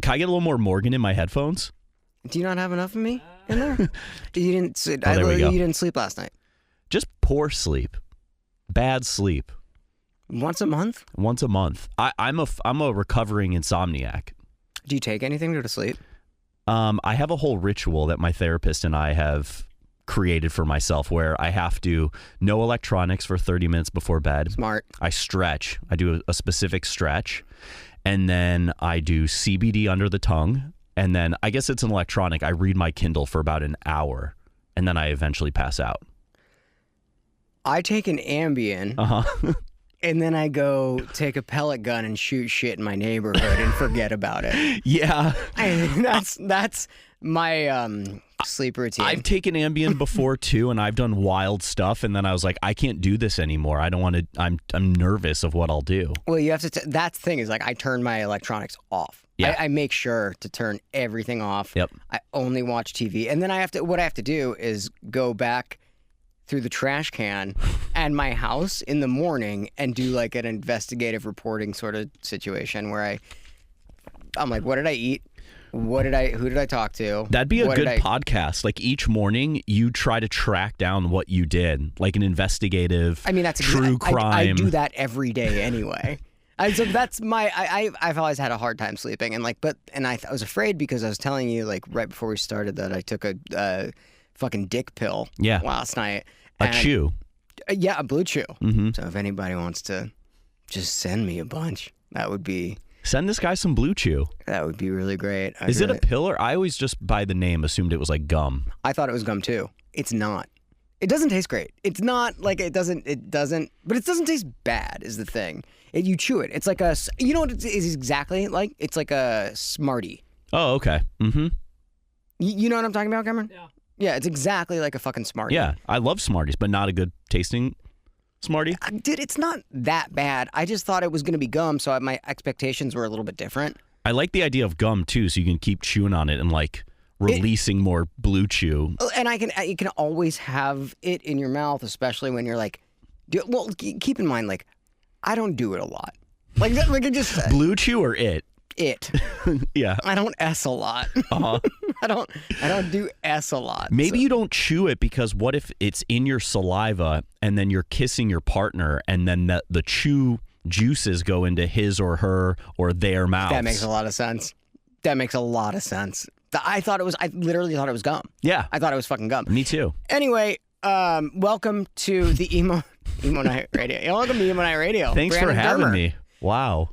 Can I get a little more Morgan in my headphones? Do you not have enough of me in there? You didn't. There we go. You didn't sleep last night. Just poor sleep, bad sleep. Once a month? Once a month. I'm a recovering insomniac. Do you take anything to go to sleep? I have a whole ritual that my therapist and I have created for myself where I have to no electronics for 30 minutes before bed. Smart. I stretch. I do a specific stretch, and then I do CBD under the tongue, and then I guess it's an electronic. I read my Kindle for about an hour, and then I eventually pass out. I take an Ambien. And then I go take a pellet gun and shoot shit in my neighborhood and forget about it. Yeah. That's my sleep routine. I've taken Ambien before too, and I've done wild stuff, and then I was like, I can't do this anymore. I don't want to. I'm nervous of what I'll do. Well, you have to. That's the thing is like I turn my electronics off. Yeah. I make sure to turn everything off. Yep. I only watch TV, and then what I have to do is go back through the trash can and my house in the morning and do like an investigative reporting sort of situation where I'm like, what did I eat? Who did I talk to? That'd be a good podcast. Like each morning you try to track down what you did, like an investigative true crime. I do that every day anyway. So that's I've always had a hard time sleeping and I was afraid because I was telling you like right before we started that I took a fucking dick pill last night. A chew. Yeah, a blue chew. Mm-hmm. So if anybody wants to just send me a bunch, that would be... Send this guy some blue chew. That would be really great. Is it a pill or I always just by the name assumed it was like gum? I thought it was gum too. It's not. It doesn't taste great. It's not like it doesn't, but it doesn't taste bad is the thing. You chew it. It's like you know what it is exactly like? It's like a Smartie. Oh, okay. Mm-hmm. You know what I'm talking about, Cameron? Yeah. Yeah, it's exactly like a fucking Smartie. Yeah, I love Smarties, but not a good tasting Smartie. Dude, it's not that bad. I just thought it was going to be gum, so my expectations were a little bit different. I like the idea of gum, too, so you can keep chewing on it and, like, releasing more blue chew. And you can always have it in your mouth, especially when you're like... Well, keep in mind, like, I don't do it a lot. Like it just... Blue chew or it? It. Yeah. I don't S a lot. Uh-huh. I don't do S a lot. Maybe you don't chew it because what if it's in your saliva and then you're kissing your partner and then the chew juices go into his or her or their mouths? That makes a lot of sense. I literally thought it was gum. Yeah. I thought it was fucking gum. Me too. Anyway, welcome to the Emo Nite Radio. Welcome to Emo Nite Radio. Thanks Brandon for having Dermer. me. Wow.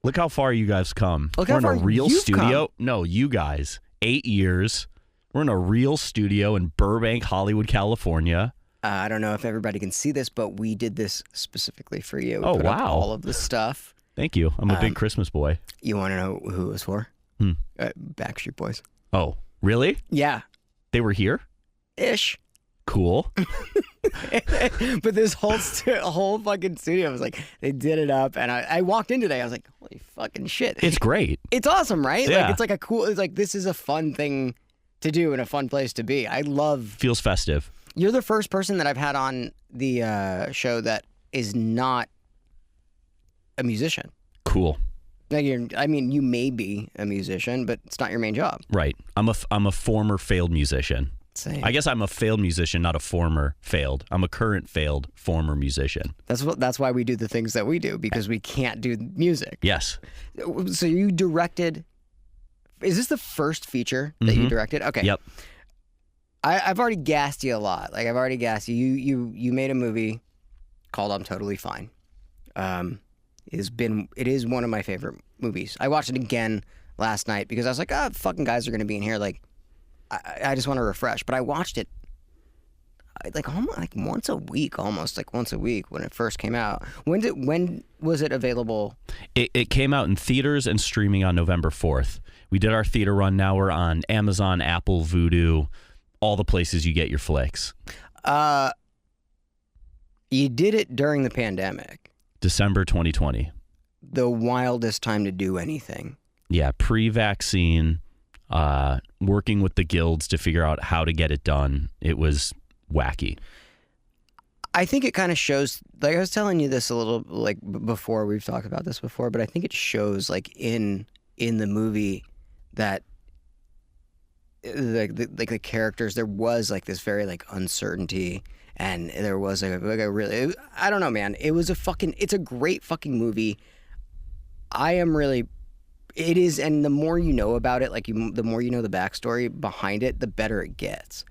Look how far you guys come. We're in a real studio. No, you guys. 8 years. We're in a real studio in Burbank, Hollywood, California. I don't know if everybody can see this, but we did this specifically for you. We put up wow. all of the stuff. Thank you. I'm a big Christmas boy. You want to know who it was for? Backstreet Boys. Oh, really? Yeah. They were here? Ish. Cool. But this whole fucking studio was like, they did it up, and I walked in today, I was like, holy fucking shit. It's great. It's awesome, right? Yeah. Like, it's like it's like, this is a fun thing to do and a fun place to be. Feels festive. You're the first person that I've had on the show that is not a musician. Cool. Like you may be a musician, but it's not your main job. Right. I'm a former failed musician. Same. I guess I'm a failed musician, not a former failed. I'm a current failed former musician. That's why we do the things that we do, because we can't do music. Yes. So you directed. Is this the first feature that you directed? Okay. Yep. I've already gassed you a lot. Like I've already gassed you. You made a movie called I'm Totally Fine. It is one of my favorite movies. I watched it again last night because I was like, fucking guys are gonna be in here. Like, I just want to refresh. But I watched it almost once a week when it first came out. When was it available? It came out in theaters and streaming on November 4th. We did our theater run. Now we're on Amazon, Apple, Vudu, all the places you get your flicks. You did it during the pandemic. December 2020. The wildest time to do anything. Yeah, pre-vaccine, working with the guilds to figure out how to get it done. It was wacky. I think it kind of shows, like I was telling you this a little, like before, we've talked about this before, but I think it shows like in in the movie that like the characters, there was like this very like uncertainty, and there was like a really, I don't know, man. It's a great fucking movie. It is, and the more you know about it, like the more you know the backstory behind it, the better it gets,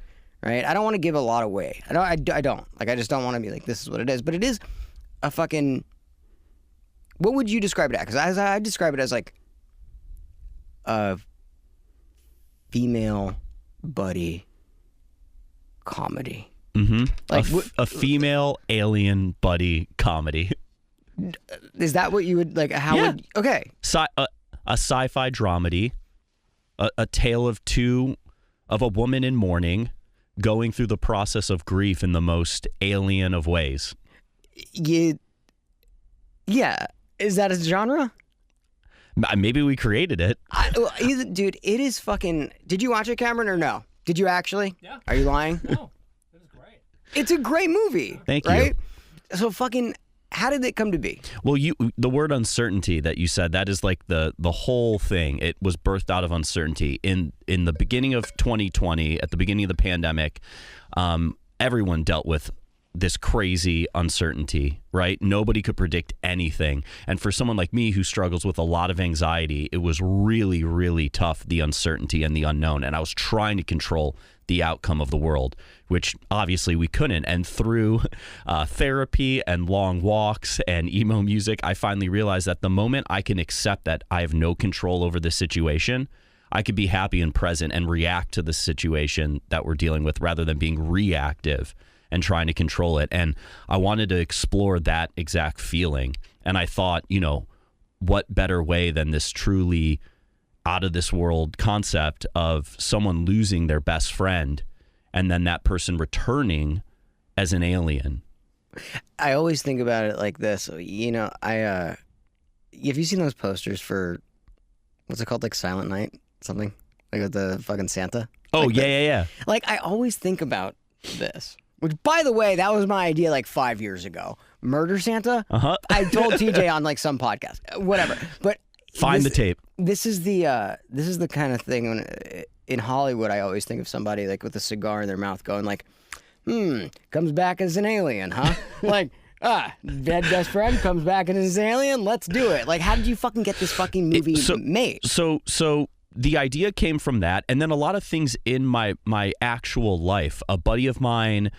right? I don't want to give a lot away. I don't. Like, I just don't want to be like, this is what it is. But it is a fucking, what would you describe it as? Because I describe it as like a female buddy comedy. Mm-hmm. Like a female alien buddy comedy. Is that what you would like? How would, okay. A sci-fi dramedy, a tale of a woman in mourning going through the process of grief in the most alien of ways. Yeah. Is that a genre? Maybe we created it. Dude, it is fucking... Did you watch it, Cameron, or no? Did you actually? Yeah. Are you lying? No, it was great. It's a great movie. Thank you. Right? So fucking... How did it come to be? Well, the word uncertainty that you said, that is like the whole thing. It was birthed out of uncertainty. In the beginning of 2020, at the beginning of the pandemic, everyone dealt with this crazy uncertainty, right? Nobody could predict anything. And for someone like me who struggles with a lot of anxiety, it was really, really tough, the uncertainty and the unknown. And I was trying to control the outcome of the world, which obviously we couldn't. And through therapy and long walks and emo music, I finally realized that the moment I can accept that I have no control over the situation, I could be happy and present and react to the situation that we're dealing with rather than being reactive and trying to control it. And I wanted to explore that exact feeling. And I thought, what better way than this truly out of this world concept of someone losing their best friend and then that person returning as an alien. I always think about it like this. Have you seen those posters for, what's it called? Like Silent Night? Something? Like with the fucking Santa? Oh, like yeah. Like, I always think about this. Which, by the way, that was my idea like 5 years ago. Murder Santa? Uh-huh. I told TJ on like some podcast. Whatever. But Find the tape. This is the kind of thing when in Hollywood I always think of somebody like with a cigar in their mouth going like, comes back as an alien, huh? Like, dead best friend comes back as an alien, let's do it. Like, how did you fucking get this fucking movie made? So the idea came from that, and then a lot of things in my actual life. A buddy of mine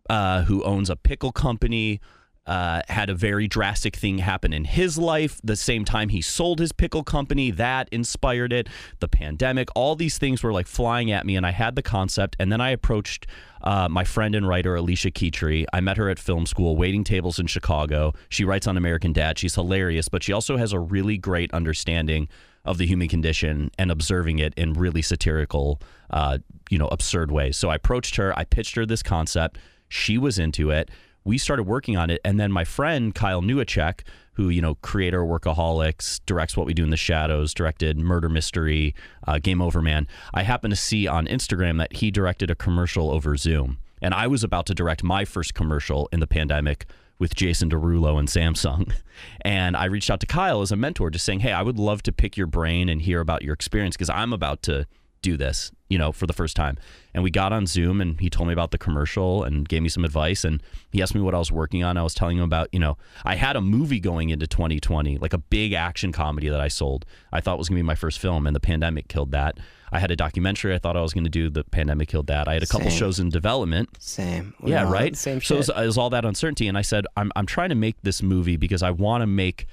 who owns a pickle company had a very drastic thing happen in his life. The same time he sold his pickle company, that inspired it. The pandemic, all these things were like flying at me, and I had the concept. And then I approached my friend and writer Alicia Keytree. I met her at film school, waiting tables in Chicago. She writes on American Dad. She's hilarious, but she also has a really great understanding of the human condition and observing it in really satirical, absurd ways. So I approached her. I pitched her this concept. She was into it. We started working on it, and then my friend Kyle Newacek, who, creator Workaholics, directs What We Do in the Shadows, directed Murder Mystery, Game Over Man. I happened to see on Instagram that he directed a commercial over Zoom, and I was about to direct my first commercial in the pandemic with Jason Derulo and Samsung. And I reached out to Kyle as a mentor, just saying, hey, I would love to pick your brain and hear about your experience because I'm about to do this, for the first time. And we got on Zoom and he told me about the commercial and gave me some advice. And he asked me what I was working on. I was telling him about, I had a movie going into 2020, like a big action comedy that I sold. I thought was going to be my first film, and the pandemic killed that. I had a documentary I thought I was going to do. The pandemic killed that. I had a couple shows in development. Same. Yeah, right? Same so shit. it was all that uncertainty. And I said, I'm trying to make this movie because I want to make...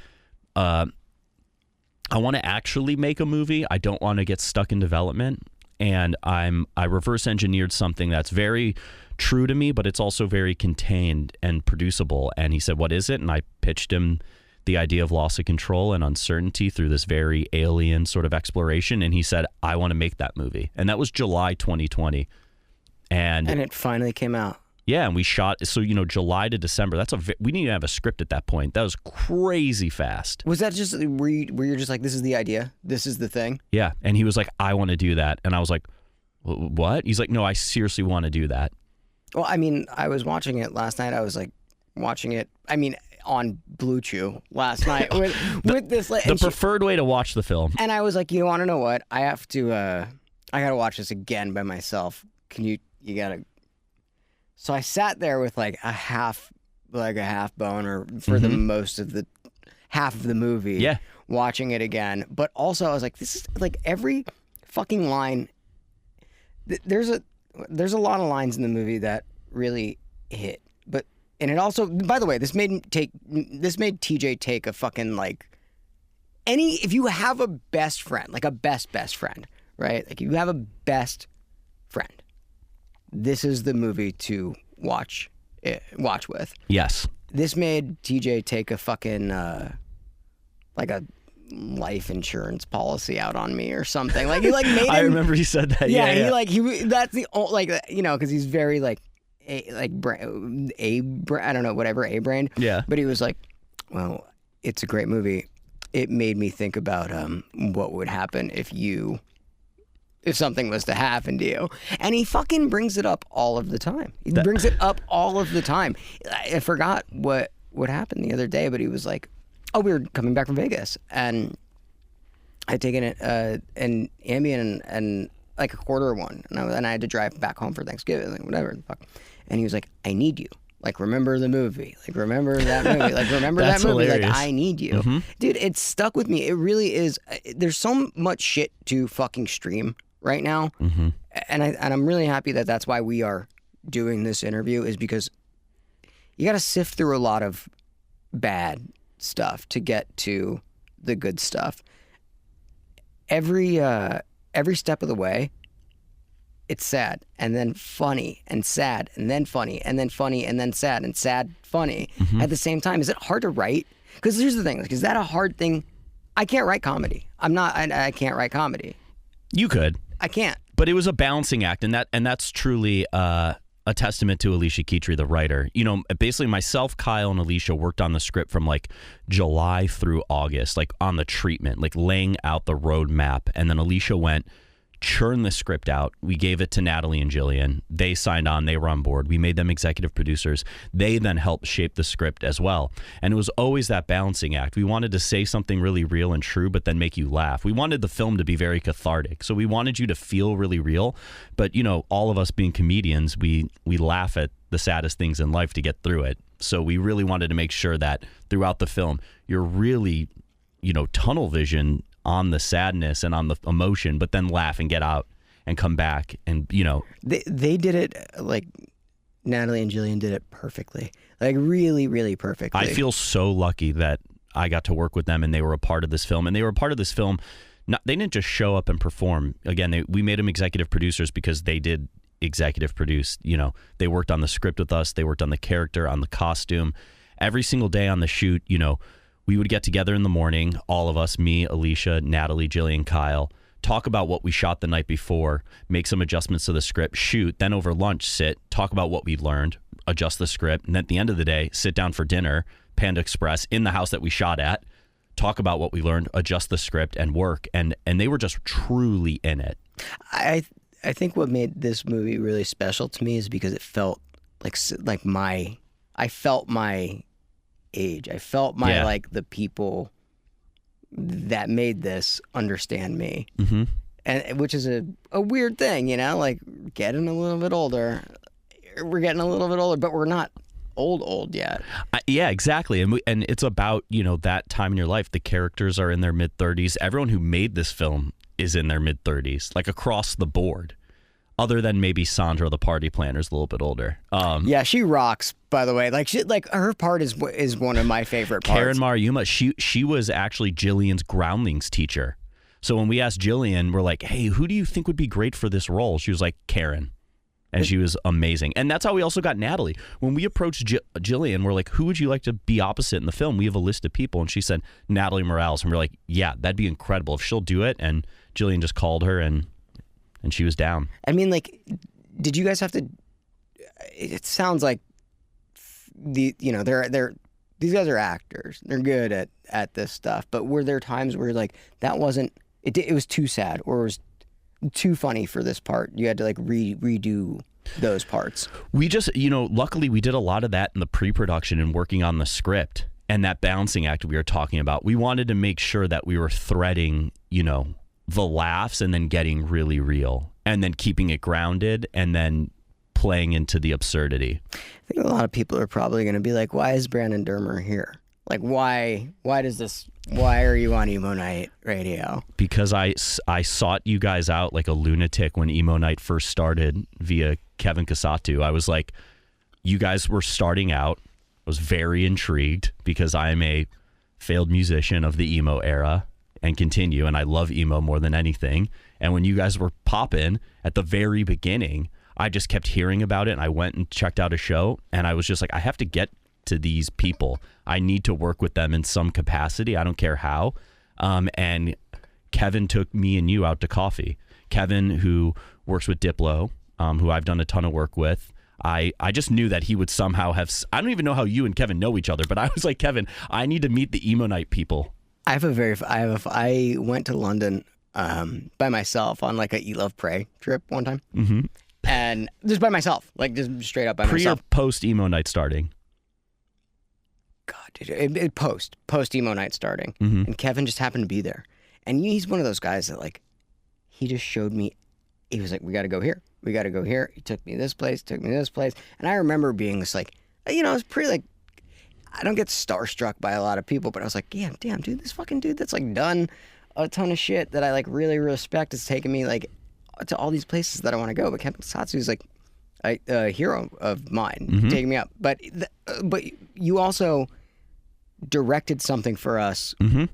I want to actually make a movie. I don't want to get stuck in development. And I reverse engineered something that's very true to me, but it's also very contained and producible. And he said, what is it? And I pitched him the idea of loss of control and uncertainty through this very alien sort of exploration. And he said, I want to make that movie. And that was July 2020. And it finally came out. Yeah, and we shot, so, July to December. We didn't even have a script at that point. That was crazy fast. Was that just, were you just like, this is the idea? This is the thing? Yeah, and he was like, I want to do that. And I was like, what? He's like, no, I seriously want to do that. Well, I mean, I was watching it last night. I was like watching it. I mean, on Blue Chew last night with this. The preferred way to watch the film. And I was like, you want to know what? I have to. I gotta watch this again by myself. Can you? You gotta. So I sat there with like a half boner for the most of the half of the movie. Yeah. Watching it again, but also I was like, this is like every fucking line. There's a lot of lines in the movie that really hit, and it also, by the way, this made TJ take a fucking like if you have a best friend, like a best friend, right? Like you have a best friend, this is the movie to watch with. Yes. This made TJ take a fucking like a life insurance policy out on me or something. Like he like made him, I remember he said that. Yeah. That's the like, you know, because he's very like I don't know, whatever, A-brained. Yeah. But he was like, well, it's a great movie. It made me think about what would happen if something was to happen to you. And he fucking brings it up all of the time. He brings it up all of the time. I forgot what happened the other day, but he was like, oh, we were coming back from Vegas, and I'd taken an Ambien and like a quarter of one, and I had to drive back home for Thanksgiving, like whatever the fuck. And he was like, I need you. Like, remember the movie. Like, remember that movie. Like, remember that movie. Hilarious. Like, I need you. Mm-hmm. Dude, it's stuck with me. It really is. There's so much shit to fucking stream right now. Mm-hmm. And I'm really happy that that's why we are doing this interview, is because you got to sift through a lot of bad stuff to get to the good stuff. Every step of the way, it's sad, and then funny, and sad, and then funny, and then funny, and then sad, and sad, funny at the same time. Is it hard to write? Because here's the thing: like, is that a hard thing? I can't write comedy. I can't write comedy. You could. I can't. But it was a balancing act, and that's truly a testament to Alicia Keetrey, the writer. You know, basically myself, Kyle, and Alicia worked on the script from like July through August, like on the treatment, like laying out the roadmap. And then Alicia went, churned the script out. We gave it to Natalie and Jillian. They signed on. They were on board. We made them executive producers. They then helped shape the script as well. And it was always that balancing act. We wanted to say something really real and true, but then make you laugh. We wanted the film to be very cathartic. So we wanted you to feel really real. But, you know, all of us being comedians, we laugh at the saddest things in life to get through it. So we really wanted to make sure that throughout the film, you're really, you know, tunnel vision on the sadness and on the emotion, but then laugh and get out and come back. And, you know, they did it, like Natalie and Jillian did it perfectly, like really, really perfectly. I feel so lucky that I got to work with them and they were a part of this film. And they were a part of this film. They didn't just show up and perform. Again, we made them executive producers because they did executive produce. You know, they worked on the script with us. They worked on the character, on the costume. Every single day on the shoot, you know, we would get together in the morning, all of us, me, Alicia, Natalie, Jillian, Kyle, talk about what we shot the night before, make some adjustments to the script, shoot, then over lunch, sit, talk about what we learned, adjust the script, and at the end of the day, sit down for dinner, Panda Express, in the house that we shot at, talk about what we learned, adjust the script, and work. And they were just truly in it. I think what made this movie really special to me is because it felt like I felt my age. I felt like the people that made this understand me. Mm-hmm. And which is a weird thing, you know, like getting a little bit older. We're getting a little bit older, but we're not old yet. Yeah, exactly. And it's about, you know, that time in your life. The characters are in their mid-30s. Everyone who made this film is in their mid-30s, like across the board. Other than maybe Sandra, the party planner, is a little bit older. Yeah, she rocks. By the way, like her part is one of my favorite parts. Karen Mariuma, she was actually Jillian's groundlings teacher. So when we asked Jillian, we're like, "Hey, who do you think would be great for this role?" She was like, "Karen," and she was amazing. And that's how we also got Natalie. When we approached Jillian, we're like, "Who would you like to be opposite in the film?" We have a list of people, and she said Natalie Morales, and we're like, "Yeah, that'd be incredible if she'll do it." And Jillian just called her and she was down. I mean, like, did you guys have to? It sounds like these guys are actors. They're good at this stuff. But were there times where like that wasn't? It was too sad or it was too funny for this part? You had to like redo those parts. We just, you know, luckily we did a lot of that in the pre-production and working on the script. and that balancing act we were talking about, we wanted to make sure that we were threading, the laughs and then getting really real and then keeping it grounded and then playing into the absurdity. I think a lot of people are probably going to be like, why is Brandon Dermer here? Like, why are you on Emo Nite Radio? Because I sought you guys out like a lunatic when Emo Nite first started via Kevin Casatu. I was like, you guys were starting out. I was very intrigued because I am a failed musician of the emo era and continue, and I love emo more than anything. And when you guys were popping at the very beginning, I just kept hearing about it, and I went and checked out a show, and I was just like, I have to get to these people. I need to work with them in some capacity. I don't care how. And Kevin took me and you out to coffee. Kevin, who works with Diplo, who I've done a ton of work with, I just knew that he would somehow have... I don't even know how you and Kevin know each other, but I was like, Kevin, I need to meet the Emo Nite people. I went to London by myself on like a Eat, Love, Pray trip one time. Mm-hmm. And just by myself, like just straight up by myself. Pre or post Emo Nite starting? God, dude, post Emo Nite starting. Mm-hmm. And Kevin just happened to be there. And he's one of those guys that like, he just showed me, he was like, we got to go here. We got to go here. He took me this place, And I remember being just like, it's pretty like, I don't get starstruck by a lot of people, but I was like, yeah, damn, dude, this fucking dude that's like done a ton of shit that I like really respect is taking me like to all these places that I want to go. But Kevin Satsu is like a hero of mine, taking me up. But you also directed something for us. Mm-hmm.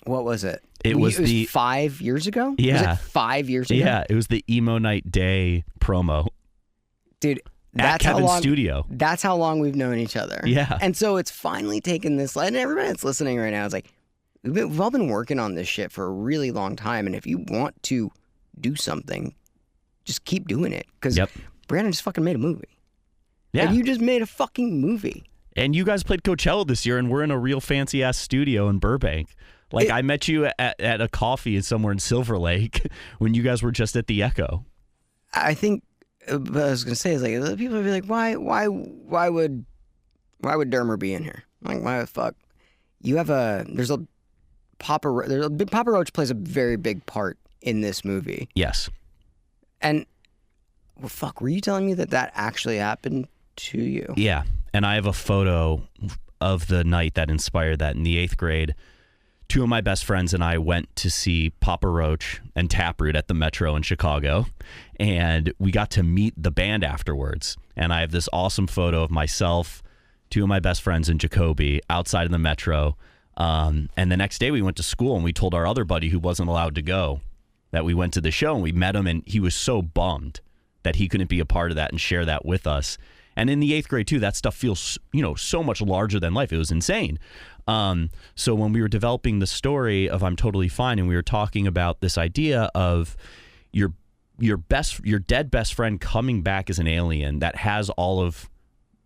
What was it? It was 5 years ago? Yeah. Was it 5 years ago? Yeah, it was the Emo Nite Day promo. Dude, at Kevin's studio. That's how long we've known each other. Yeah. And so it's finally taken this, and everybody that's listening right now is like, we've all been working on this shit for a really long time, and if you want to do something, just keep doing it. Because Brandon just fucking made a movie. Yeah. And you just made a fucking movie. And you guys played Coachella this year, and we're in a real fancy-ass studio in Burbank. Like, I met you at a coffee somewhere in Silver Lake when you guys were just at the Echo. I think what I was going to say is, like, people would be like, why would Dermer be in here? Like, why the fuck? Papa Roach plays a very big part in this movie. Yes. And, well, fuck, were you telling me that actually happened to you? Yeah. And I have a photo of the night that inspired that. In the 8th grade, 2 of my best friends and I went to see Papa Roach and Taproot at the Metro in Chicago, and we got to meet the band afterwards. And I have this awesome photo of myself, 2 of my best friends, and Jacoby outside of the Metro. And the next day we went to school, and we told our other buddy who wasn't allowed to go that we went to the show, and we met him, and he was so bummed that he couldn't be a part of that and share that with us. And in the 8th grade, too, that stuff feels, so much larger than life. It was insane. So when we were developing the story of I'm Totally Fine, and we were talking about this idea of your dead best friend coming back as an alien that has all of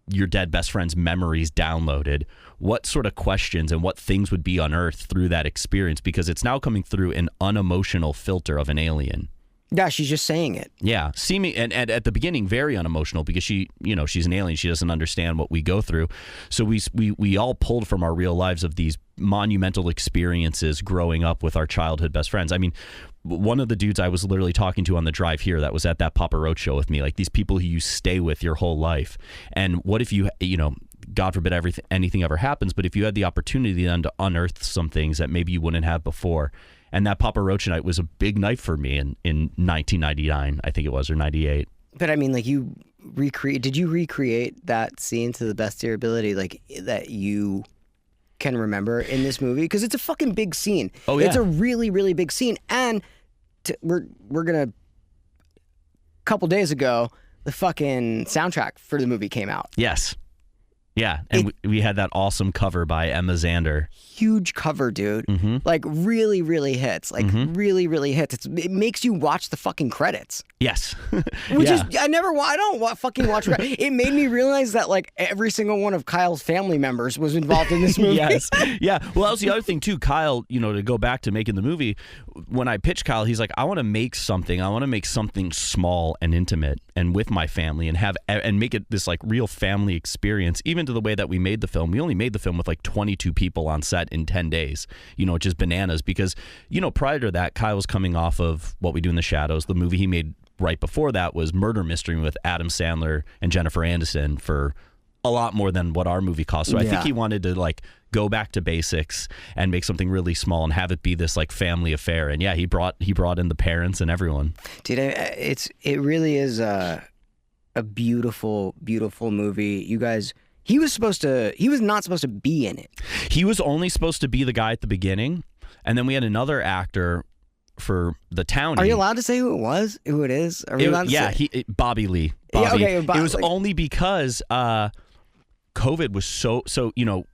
your dead best friend's memories downloaded, what sort of questions and what things would be unearthed through that experience, because it's now coming through an unemotional filter of an alien. Yeah, she's just saying it. Yeah, seeming and at the beginning very unemotional because she's an alien. She doesn't understand what we go through. So we all pulled from our real lives of these monumental experiences growing up with our childhood best friends. I mean, one of the dudes I was literally talking to on the drive here that was at that Papa Roach show with me, like these people who you stay with your whole life. And what if you God forbid anything ever happens, but if you had the opportunity then to unearth some things that maybe you wouldn't have before. And that Papa Roach night was a big night for me in 1999, I think it was, or 98. But I mean, like, did you recreate that scene to the best of your ability, like, that you can remember in this movie? Because it's a fucking big scene. Oh, yeah. It's a really, really big scene. And we're going to, a couple days ago, the fucking soundtrack for the movie came out. Yes. Yeah, and we had that awesome cover by Emma Zander. Huge cover, dude. Mm-hmm. Like, really, really hits. Like, really, really hits. It makes you watch the fucking credits. Yes. Which is, I don't fucking watch credits. It made me realize that, like, every single one of Kyle's family members was involved in this movie. Yes. Yeah. Well, that was the other thing, too. Kyle, to go back to making the movie, when I pitched Kyle, he's like, I want to make something small and intimate and with my family and make it this, like, real family experience, even to to the way that we made the film, we only made the film with like 22 people on set in 10 days, which is bananas because, prior to that, Kyle was coming off of What We Do in the Shadows. The movie he made right before that was Murder Mystery with Adam Sandler and Jennifer Aniston for a lot more than what our movie cost. So I think he wanted to like go back to basics and make something really small and have it be this like family affair. And yeah, he brought in the parents and everyone. Dude, it really is a beautiful, beautiful movie. You guys, he was not supposed to be in it. He was only supposed to be the guy at the beginning, and then we had another actor for the townie. Are you allowed to say who it was? Who it is? Are we allowed to say? Bobby Lee. Bobby. Yeah, okay, it was only because COVID was so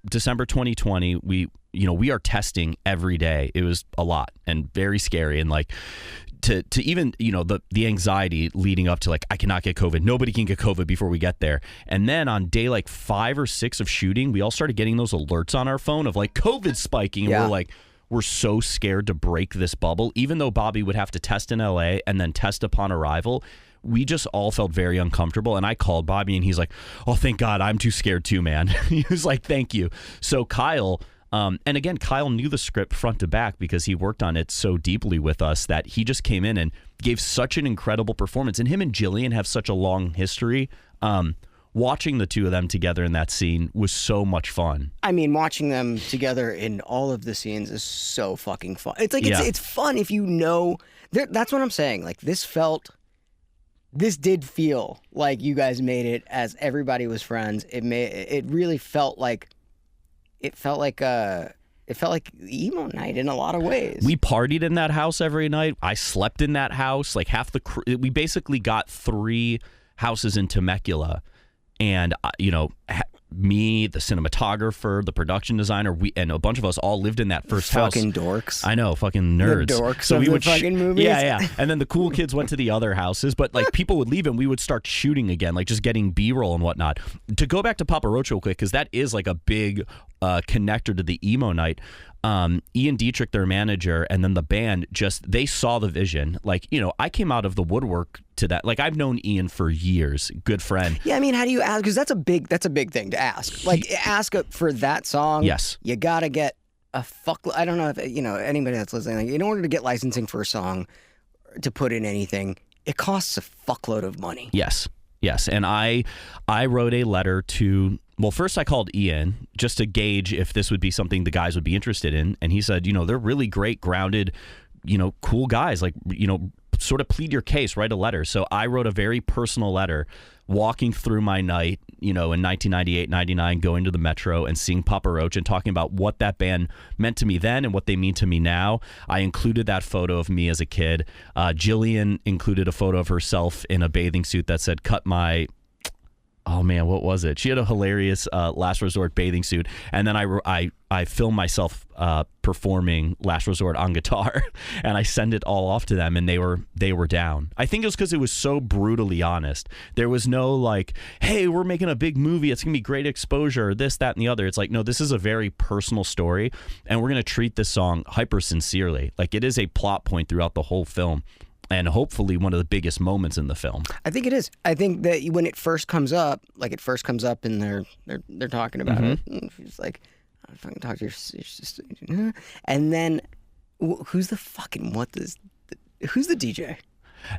December 2020, we are testing every day. It was a lot and very scary, and like to even the anxiety leading up to like I cannot get COVID. Nobody can get COVID before we get there. And then on day like 5 or 6 of shooting, we all started getting those alerts on our phone of like COVID spiking, and we're so scared to break this bubble. Even though Bobby would have to test in LA and then test upon arrival, we just all felt very uncomfortable. And I called Bobby and he's like, oh, thank God, I'm too scared too, man. He was like, thank you. So Kyle, and again, Kyle knew the script front to back because he worked on it so deeply with us that he just came in and gave such an incredible performance. And him and Jillian have such a long history. Watching the two of them together in that scene was so much fun. I mean, watching them together in all of the scenes is so fucking fun. It's like, it's fun if you know. That's what I'm saying. Like, this did feel like you guys made it as everybody was friends. It really felt like Emo Nite in a lot of ways. We partied in that house every night. I slept in that house. Like we basically got 3 houses in Temecula, and me, the cinematographer, the production designer, and a bunch of us all lived in that first house. Fucking dorks. I know, fucking nerds. The dorks so we would fucking movies. Yeah. And then the cool kids went to the other houses, but like people would leave and we would start shooting again, like just getting B-roll and whatnot. To go back to Papa Roach real quick, because that is like a big connector to the Emo Nite. Ian Dietrich, their manager, and then the band, they saw the vision. Like, I came out of the woodwork to that. Like, I've known Ian for years, good friend. Yeah, I mean, how do you ask? Because that's a big thing to ask. Like, ask for that song. Yes, you gotta get a fuck. I don't know if anybody that's listening. Like, in order to get licensing for a song to put in anything, it costs a fuckload of money. Yes, and I wrote a letter to. Well, first I called Ian just to gauge if this would be something the guys would be interested in. And he said, they're really great, grounded, cool guys. Like, sort of plead your case, write a letter. So I wrote a very personal letter walking through my night, in 1998, 99, going to the Metro and seeing Papa Roach and talking about what that band meant to me then and what they mean to me now. I included that photo of me as a kid. Jillian included a photo of herself in a bathing suit that said, cut my... Oh man, what was it? She had a hilarious Last Resort bathing suit, and then I filmed myself performing Last Resort on guitar, and I sent it all off to them, and they were down. I think it was because it was so brutally honest. There was no like, hey, we're making a big movie, it's gonna be great exposure, this, that, and the other. It's like, no, this is a very personal story, and we're gonna treat this song hyper sincerely. Like, it is a plot point throughout the whole film. And hopefully one of the biggest moments in the film. I think it is. I think that when it first comes up, and they're talking about it, and she's like, I fucking talk to your sister. And then, who's the DJ?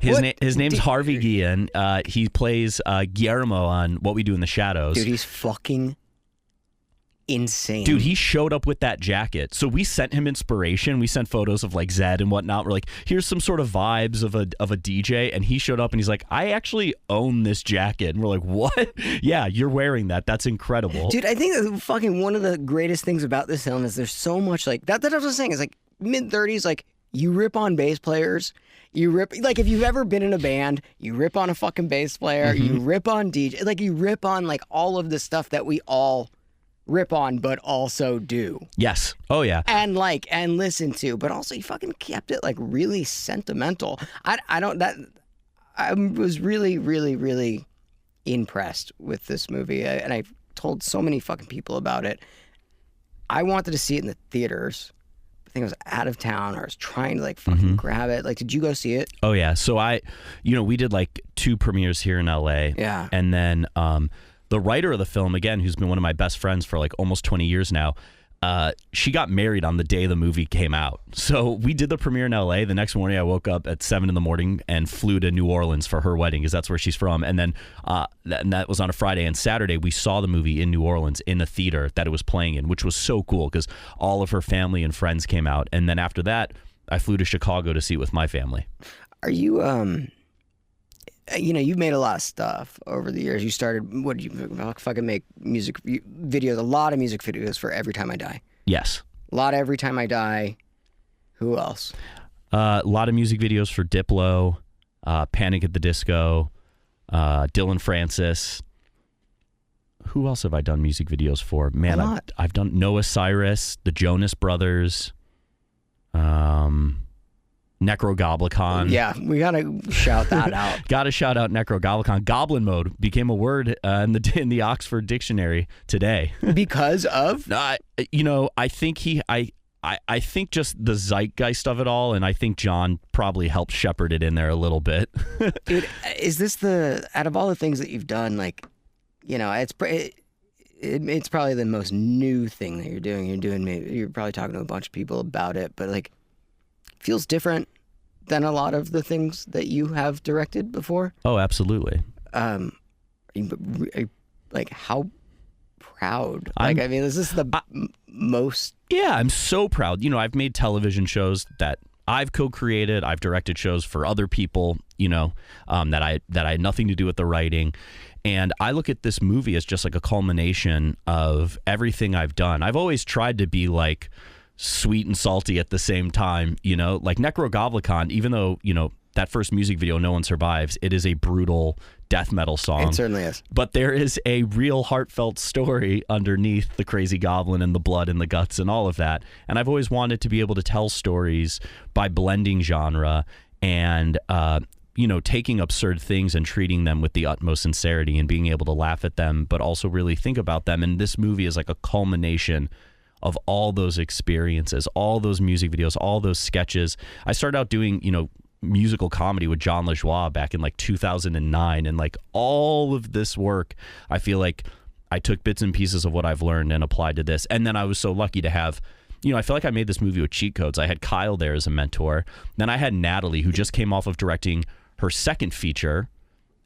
His name's Harvey Guillen. He plays Guillermo on What We Do in the Shadows. Dude, he's fucking insane. Dude, he showed up with that jacket. So we sent him inspiration. We sent photos of like Zed and whatnot. We're like, here's some sort of vibes of a DJ. And he showed up and he's like, I actually own this jacket. And we're like, what? Yeah, you're wearing that. That's incredible. Dude, I think that fucking one of the greatest things about this film is there's so much like that I was saying is like mid-30s, like you rip on bass players. You rip, like if you've ever been in a band, you rip on a fucking bass player. You rip on DJ. Like you rip on like all of the stuff that we all rip on, but also do. Yes. Oh, yeah. And listen to, but also you fucking kept it like really sentimental. I was really, really, really impressed with this movie. And I told so many fucking people about it. I wanted to see it in the theaters. I think I was out of town or I was trying to like fucking grab it. Like, did you go see it? Oh, yeah. So we did like 2 premieres here in LA. Yeah. And then, the writer of the film, again, who's been one of my best friends for like almost 20 years now, she got married on the day the movie came out. So we did the premiere in LA. The next morning I woke up at 7 a.m. and flew to New Orleans for her wedding, because that's where she's from. And then that was on a Friday, and Saturday we saw the movie in New Orleans in a theater that it was playing in, which was so cool because all of her family and friends came out. And then after that, I flew to Chicago to see it with my family. Are you, you've made a lot of stuff over the years. You started, what did you fucking make music videos, a lot of music videos for Every Time I Die. Yes. A lot of Every Time I Die. Who else? A lot of music videos for Diplo, Panic at the Disco, Dylan Francis. Who else have I done music videos for? Man, I've done Noah Cyrus, the Jonas Brothers, Necrogoblicon. Yeah, we gotta shout that out. Gotta shout out Necrogoblicon. Goblin mode became a word in the Oxford Dictionary today. Because of? I think I think just the zeitgeist of it all, and I think John probably helped shepherd it in there a little bit. Dude, is this out of all the things that you've done, like, it's probably the most new thing that you're doing. You're probably talking to a bunch of people about it, but like, feels different than a lot of the things that you have directed before. Oh, absolutely. Like, how proud? This is the most. Yeah, I'm so proud. I've made television shows that I've co-created. I've directed shows for other people, that I had nothing to do with the writing. And I look at this movie as just like a culmination of everything I've done. I've always tried to be like sweet and salty at the same time, like Necrogoblicon, even though, that first music video, No One Survives, it is a brutal death metal song. It certainly is. But there is a real heartfelt story underneath the crazy goblin and the blood and the guts and all of that. And I've always wanted to be able to tell stories by blending genre and, taking absurd things and treating them with the utmost sincerity and being able to laugh at them, but also really think about them. And this movie is like a culmination of all those experiences, all those music videos, all those sketches. I started out doing, musical comedy with John LaJoie back in like 2009. And like all of this work, I feel like I took bits and pieces of what I've learned and applied to this. And then I was so lucky to have, I feel like I made this movie with cheat codes. I had Kyle there as a mentor. Then I had Natalie, who just came off of directing her second feature.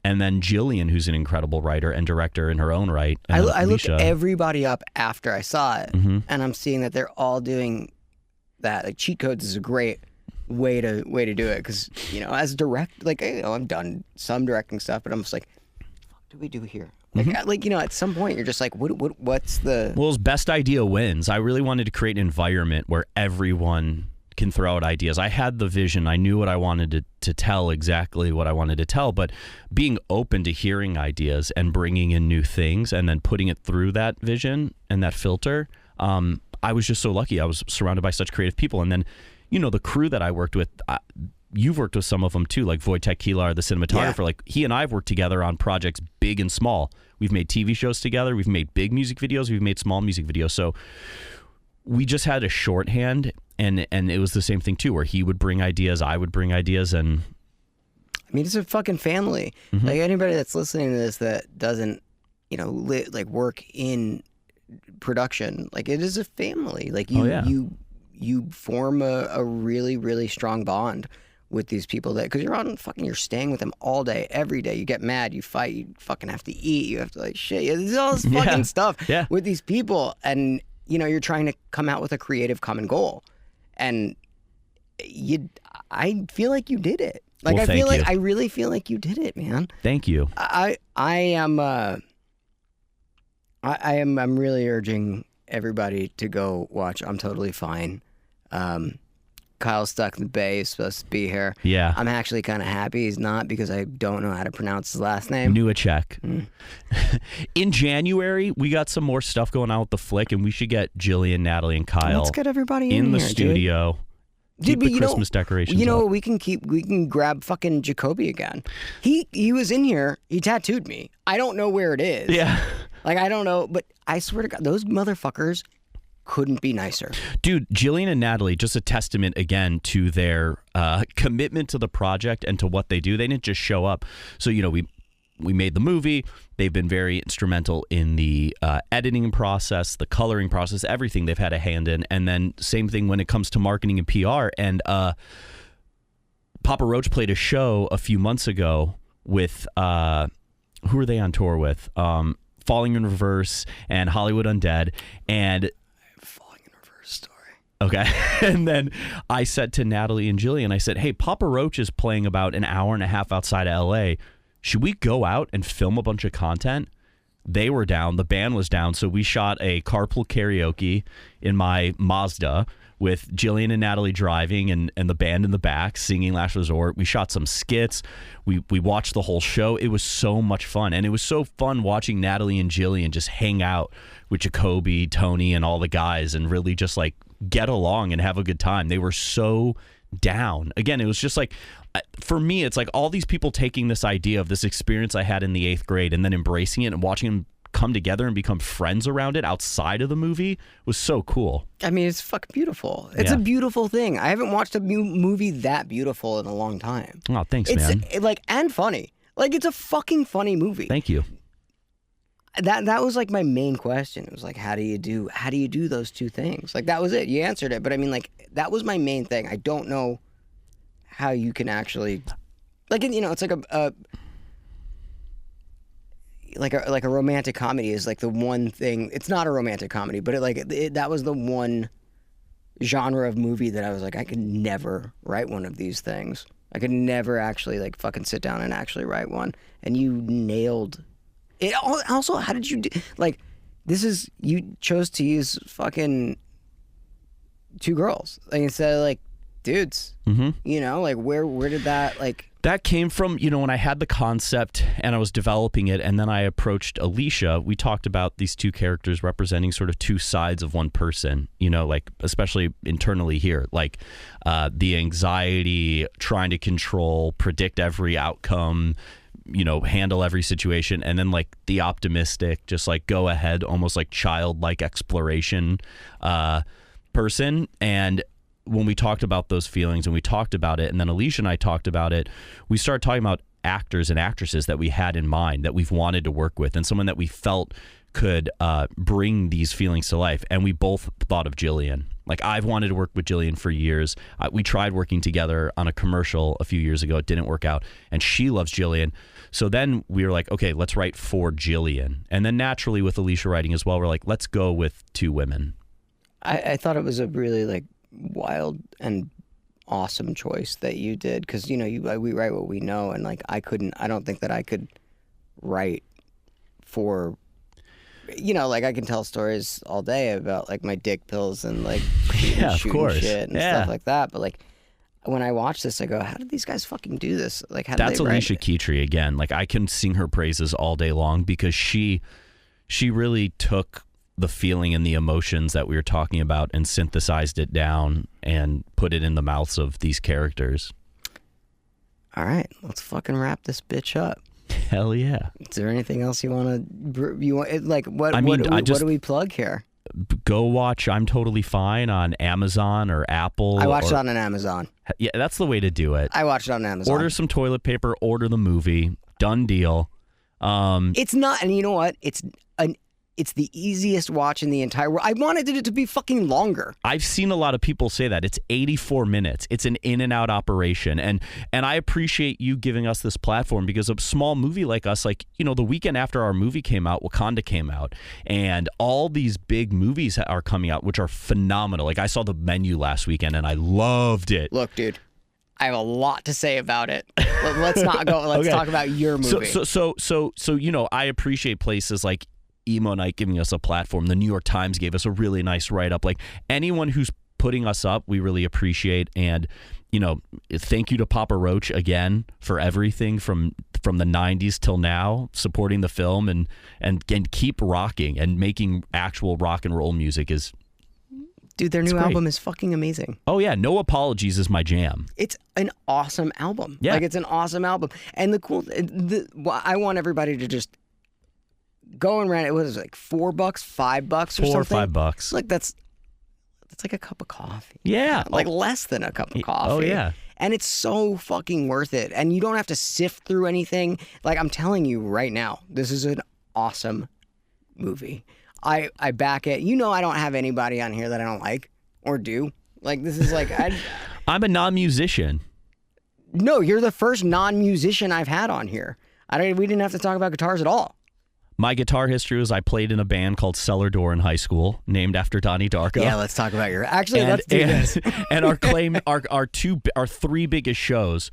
And then Jillian, who's an incredible writer and director in her own right. I looked everybody up after I saw it, and I'm seeing that they're all doing that. Like, cheat codes is a great way to do it, because as I've done some directing stuff, but I'm just like, what do we do here? Like, at some point you're just like, what's the? Well, best idea wins. I really wanted to create an environment where everyone can throw out ideas. I had the vision. I knew what I wanted to tell, exactly what I wanted to tell, but being open to hearing ideas and bringing in new things and then putting it through that vision and that filter. I was just so lucky. I was surrounded by such creative people. And then, the crew that I worked with, you've worked with some of them too, like Wojtek Kilar, the cinematographer. Yeah. Like, he and I have worked together on projects big and small. We've made TV shows together. We've made big music videos. We've made small music videos. So we just had a shorthand, and it was the same thing too, where he would bring ideas, I would bring ideas, and it's a fucking family. Like, anybody that's listening to this that doesn't, work in production, like, it is a family. Like, you form a really, really strong bond with these people, that because you're staying with them all day, every day. You get mad, you fight, you fucking have to eat, you have to like shit. There's all this fucking stuff with these people, and you're trying to come out with a creative common goal, and I feel like you did it. Like, well, I really feel like you did it, man. Thank you. I'm really urging everybody to go watch I'm Totally Fine. Kyle's stuck in the Bay. He's supposed to be here. Yeah. I'm actually kind of happy he's not, because I don't know how to pronounce his last name. Newacek. In January, we got some more stuff going on with the flick, and we should get Jillian, Natalie, and Kyle. Let's get everybody in the here, studio. Keep the Christmas decorations up. We can grab fucking Jacoby again. He was in here. He tattooed me. I don't know where it is. Yeah. Like, I don't know, but I swear to God, those motherfuckers couldn't be nicer. Dude, Jillian and Natalie, just a testament again to their commitment to the project and to what they do. They didn't just show up. So, we made the movie. They've been very instrumental in the editing process, the coloring process, everything they've had a hand in. And then same thing when it comes to marketing and PR. And Papa Roach played a show a few months ago with, who are they on tour with? Falling in Reverse and Hollywood Undead. And Falling in Reverse story. Okay. And then I said to Natalie and Jillian, I said, hey, Papa Roach is playing about an hour and a half outside of LA. Should we go out and film a bunch of content? They were down. The band was down. So we shot a carpool karaoke in my Mazda with Jillian and Natalie driving and the band in the back singing Last Resort. We shot some skits. We watched the whole show. It was so much fun. And it was so fun watching Natalie and Jillian just hang out with Jacoby, Tony, and all the guys and really just like get along and have a good time. They were so down. Again, it was just like, for me, it's like all these people taking this idea of this experience I had in the 8th grade and then embracing it and watching them come together and become friends around it outside of the movie was so cool. I mean, it's fucking beautiful. It's a beautiful thing. I haven't watched a movie that beautiful in a long time. Oh, thanks, man. And funny. Like, it's a fucking funny movie. Thank you. That was like my main question. It was like, how do you do those two things? Like, that was it. You answered it. But I mean, like, that was my main thing. I don't know how you can actually, like, you know, it's like a romantic comedy is like the one thing. It's not a romantic comedy, but that was the one genre of movie that I was like, I could never write one of these things. I could never actually like fucking sit down and actually write one. And you nailed it. Also, how did you do, like, you chose to use fucking 2 girls, like, instead of like dudes. Mm-hmm. You know, like where did that like? That came from, you know, when I had the concept and I was developing it, and then I approached Alicia. We talked about these 2 characters representing sort of 2 sides of one person, you know, like especially internally here, like the anxiety, trying to control, predict every outcome, you know, handle every situation, and then like the optimistic, just like go ahead, almost like childlike exploration person. And when we talked about those feelings and we talked about it, and then Alicia and I talked about it, we started talking about actors and actresses that we had in mind that we've wanted to work with, and someone that we felt could bring these feelings to life. And we both thought of Jillian. Like, I've wanted to work with Jillian for years. We tried working together on a commercial a few years ago. It didn't work out. And she loves Jillian. So then we were like, okay, let's write for Jillian. And then naturally with Alicia writing as well, we're like, let's go with 2 women. I thought it was a really like wild and awesome choice that you did, because you know we write what we know, and like I don't think that I could write for, you know, like I can tell stories all day about like my dick pills and like shooting shit and stuff like that, but like when I watch this I go, how did these guys fucking do this? Like, how did That's they write Alicia it? Keytree again. Like, I can sing her praises all day long, because she really took the feeling and the emotions that we were talking about and synthesized it down and put it in the mouths of these characters. All right, let's fucking wrap this bitch up. Hell yeah. Is there anything else you want like what? I mean, what do we plug here? Go watch I'm Totally Fine on Amazon or Apple. I watched it on Amazon. Yeah, that's the way to do it. I watched it on Amazon. Order some toilet paper, order the movie. Done deal. It's not, and you know what? It's the easiest watch in the entire world. I wanted it to be fucking longer. I've seen a lot of people say that. It's 84 minutes. It's an in and out operation. And I appreciate you giving us this platform, because a small movie like us, like, you know, the weekend after our movie came out, Wakanda came out, and all these big movies are coming out, which are phenomenal. Like, I saw The Menu last weekend and I loved it. Look, dude, I have a lot to say about it. Let's not go. Let's talk about your movie. So, you know, I appreciate places like Emo Nite giving us a platform. The New York Times gave us a really nice write-up. Like, anyone who's putting us up, we really appreciate. And, you know, thank you to Papa Roach again for everything from the 90s till now, supporting the film and keep rocking and making actual rock and roll music is... Dude, their new album is fucking amazing. Oh, yeah. No Apologies is my jam. It's an awesome album. Yeah. Like, it's an awesome album. And I want everybody to just go and rent it. What is it, like $4, $5 or something? $4 or $5. Like, that's like a cup of coffee. Yeah. Like less than a cup of coffee. Oh, yeah. And it's so fucking worth it. And you don't have to sift through anything. Like, I'm telling you right now, this is an awesome movie. I back it. You know, I don't have anybody on here that I don't like or do. Like, this is like... I'm a non-musician. No, you're the first non-musician I've had on here. We didn't have to talk about guitars at all. My guitar history was I played in a band called Cellar Door in high school, named after Donnie Darko. Yeah, let's talk about your... Actually, let's do this. And our three biggest shows,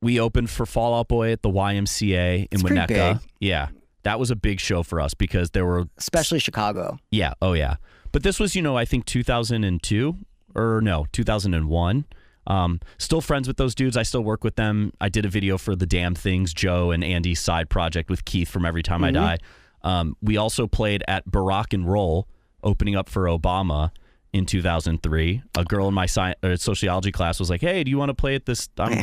we opened for Fall Out Boy at the YMCA in Winnetka. Yeah, that was a big show for us because there were... Especially Chicago. Yeah, oh yeah. But this was, I think 2002 or no, 2001. Still friends with those dudes. I still work with them. I did a video for the Damn Things, Joe and Andy's side project with Keith from Every Time I Die. We also played at Barack and Roll, opening up for Obama in 2003. A girl in my sociology class was like, "Hey, do you want to play at this?" What did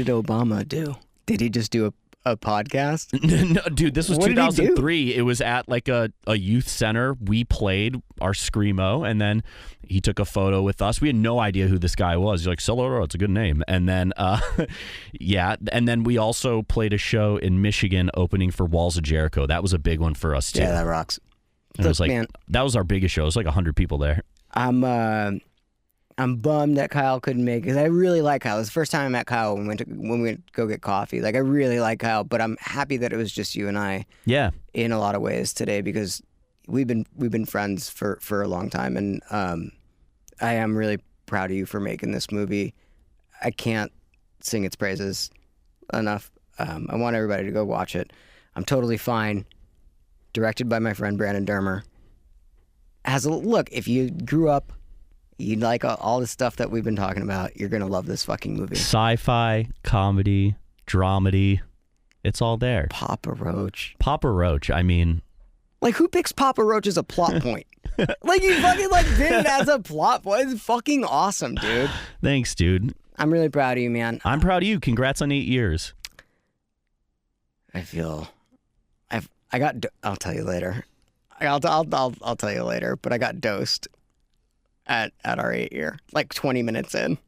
Obama do? Did he just do a podcast? No, dude, this was 2003. It was at like a youth center. We played our screamo, and then he took a photo with us. We had no idea who this guy was. He's like, Cellar, it's a good name. And then, yeah, and then we also played a show in Michigan opening for Walls of Jericho. That was a big one for us too. Yeah, that rocks. And it was like, man, that was our biggest show. It was like 100 people there. I'm bummed that Kyle couldn't make it because I really like Kyle. It was the first time I met Kyle when we went to go get coffee. Like, I really like Kyle, but I'm happy that it was just you and I. Yeah. In a lot of ways today because we've been friends for a long time, and I am really proud of you for making this movie. I can't sing its praises enough. I want everybody to go watch it. I'm Totally Fine, directed by my friend Brandon Dermer. Look, if you grew up, you like all the stuff that we've been talking about, you're going to love this fucking movie. Sci-fi, comedy, dramedy, it's all there. Papa Roach. I mean... Like, who picks Papa Roach as a plot point? Like, you fucking did it as a plot point. It's fucking awesome, dude. Thanks, dude. I'm really proud of you, man. I'm proud of you. Congrats on 8 years. I'll tell you later. I'll tell you later, but I got dosed at our 8 year, like 20 minutes in.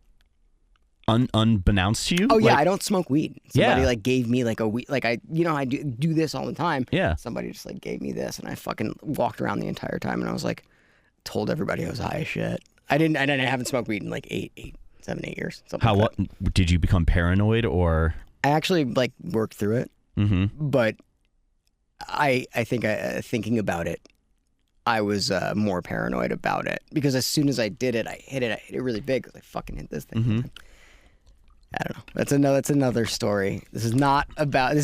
Unbeknownst to you? Oh yeah, I don't smoke weed. Somebody gave me a weed, I do this all the time. Yeah. Somebody just gave me this, and I fucking walked around the entire time, and I was told everybody I was high as shit. I haven't smoked weed in 7, 8 years. What did you become paranoid or? I actually worked through it. Mm-hmm. But I think thinking about it, I was more paranoid about it because as soon as I did it, I hit it really big because I fucking hit this thing. Mm-hmm. I don't know. That's another story. This is not about me.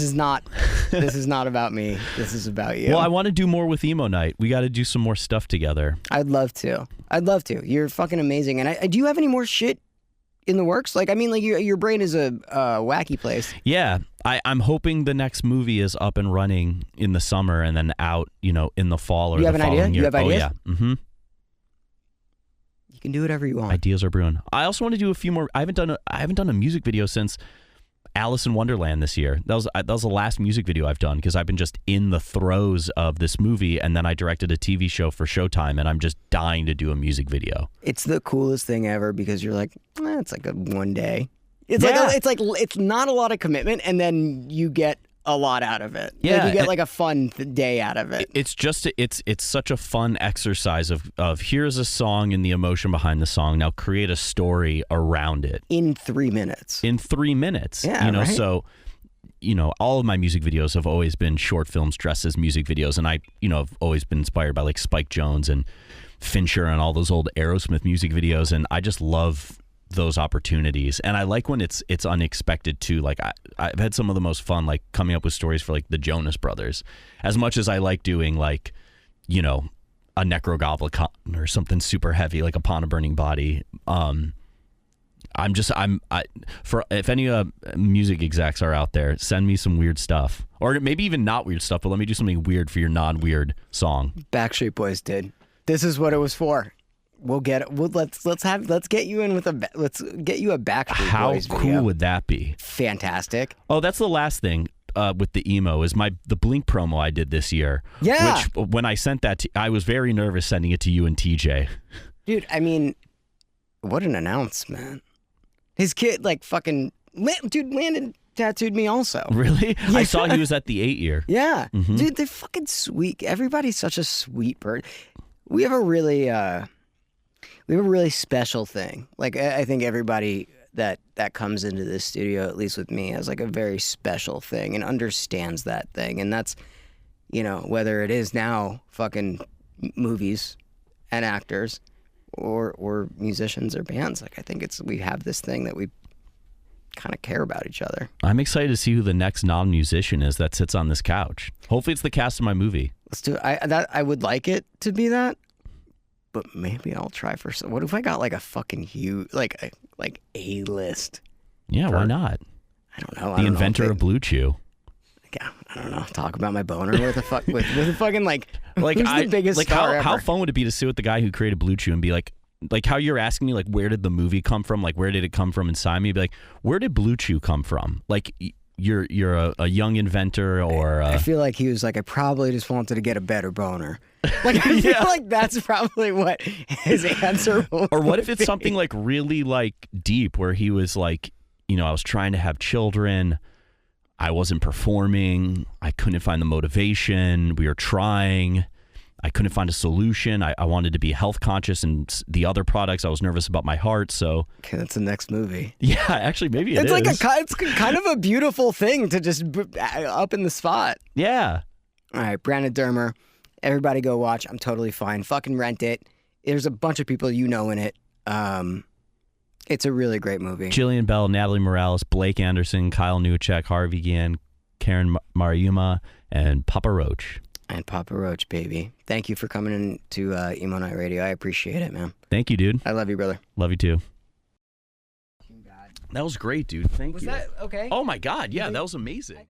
This is about you. Well, I want to do more with Emo Nite. We got to do some more stuff together. I'd love to. You're fucking amazing. And do you have any more shit in the works? Your brain is a wacky place. Yeah. I'm hoping the next movie is up and running in the summer and then out, in the fall or the following year. You have an idea? You have ideas? Oh, yeah. Mm-hmm. You can do whatever you want. Ideas are brewing. I also want to do a few more. I haven't done a music video since Alice in Wonderland this year. That was the last music video I've done because I've been just in the throes of this movie, and then I directed a TV show for Showtime, and I'm just dying to do a music video. It's the coolest thing ever because you're it's a one day. It's not a lot of commitment, and then you get a lot out of it. Yeah, you get a fun day out of it. It's just it's such a fun exercise of here's a song and the emotion behind the song. Now create a story around it in 3 minutes. Yeah, right? So all of my music videos have always been short films dressed as music videos, and I have always been inspired by Spike Jonze and Fincher and all those old Aerosmith music videos, and I just love those opportunities, and I like when it's unexpected too. I've had some of the most fun coming up with stories for the Jonas Brothers, as much as I like doing a Necrogoblicon or something super heavy like Upon a Burning Body. If any music execs are out there, send me some weird stuff, or maybe even not weird stuff, but let me do something weird for your non-weird song. Backstreet Boys did. This is what it was for. We'll get it. Let's get you in with let's get you a Backstreet Boys video. How cool would that be? Fantastic. Oh, that's the last thing with the emo is the Blink promo I did this year. Yeah. Which when I sent that, I was very nervous sending it to you and TJ. Dude, What an announcement. His kid, like, fucking... Dude, Landon tattooed me also. Really? Yeah. I saw he was at the 8-year. Yeah. Dude, they're fucking sweet. Everybody's such a sweet bird. We have a really special thing. Like, I think everybody that comes into this studio, at least with me, has like a very special thing and understands that thing. And that's, you know, whether it is now fucking movies and actors or musicians or bands. Like, I think we have this thing that we kind of care about each other. I'm excited to see who the next non-musician is that sits on this couch. Hopefully it's the cast of my movie. Let's do it. I would like it to be that, but maybe I'll try for some. What if I got like a fucking huge, like A-list? Yeah, why not? I don't know. The inventor of Blue Chew. Yeah, I don't know. Talk about my boner with a fucking like who's the biggest like star ever? How fun would it be to sit with the guy who created Blue Chew and be like how you're asking me, like, where did the movie come from? Like, where did it come from inside me? Be like, where did Blue Chew come from? Like, you're a young inventor, or I feel like he was like, I probably just wanted to get a better boner. Like, I feel like that's probably what his answer was. Or what if it's something like really like deep, where he was like, you know, I was trying to have children, I wasn't performing, I couldn't find the motivation, we were trying, I couldn't find a solution. I wanted to be health conscious, and the other products, I was nervous about my heart. So okay, that's the next movie. Yeah, actually, maybe it's like it's kind of a beautiful thing to just up in the spot. Yeah. All right, Brandon Dermer. Everybody go watch. I'm totally fine. Fucking rent it. There's a bunch of people you know in it. It's a really great movie. Jillian Bell, Natalie Morales, Blake Anderson, Kyle Newchek, Harvey Gann, Karen Mariuma, and Papa Roach. And Papa Roach, baby. Thank you for coming in to Emo Nite Radio. I appreciate it, man. Thank you, dude. I love you, brother. Love you, too. That was great, dude. Thank you. Was that okay? Oh, my God. Yeah, that was amazing.